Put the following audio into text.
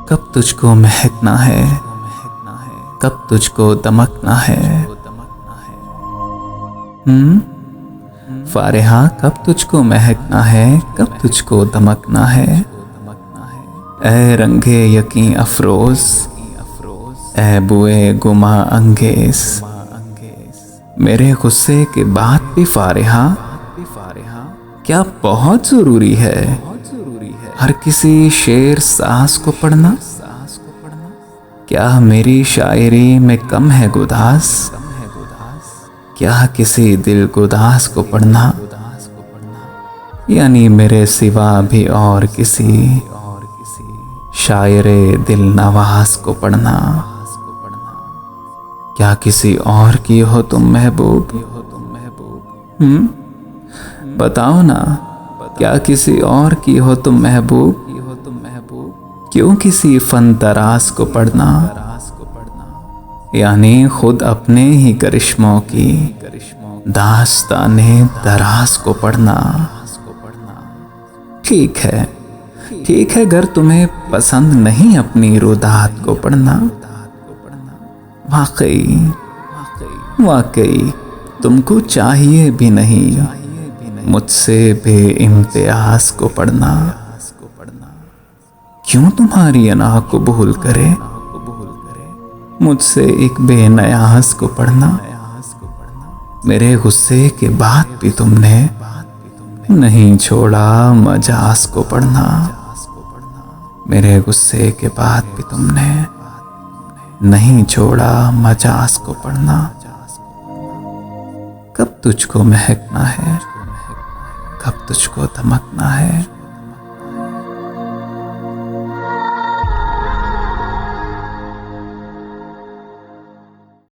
कब तुझको महकना है, कब तुझको दमकना है। फारिहा, कब तुझको महकना है, कब तुझको दमकना है। ए रंगे यकीन अफरोज, ए बुए गुमा अंगेज। मेरे गुस्से के बाद भी फारिहा क्या बहुत जरूरी है हर किसी शेर सास को पढ़ना। क्या मेरी शायरी में कम है गुदास, क्या किसी दिल गुदास को पढ़ना। यानी मेरे सिवा भी और किसी शायरे दिल नवाज को पढ़ना। क्या किसी और की हो तुम महबूब, बताओ ना, क्या किसी और की हो तुम महबूब। क्यों किसी फन तराज को पढ़ना। यानी खुद अपने ही करिश्मों की दास्ताने दराज को पढ़ना। ठीक है, ठीक है, अगर तुम्हें पसंद नहीं अपनी रुदात को पढ़ना। वाकई वाकई तुमको चाहिए भी नहीं मुझसे बेइम्तियाज को पढ़ना। क्यों तुम्हारी अना को भूल करे मुझसे एक बेनयाज को पढ़ना। मेरे गुस्से के बाद भी तुमने नहीं छोड़ा मजाज को पढ़ना। मेरे गुस्से के बाद भी तुमने नहीं छोड़ा मजाज को पढ़ना। कब तुझको महकना है, कब तुझको दमकना है।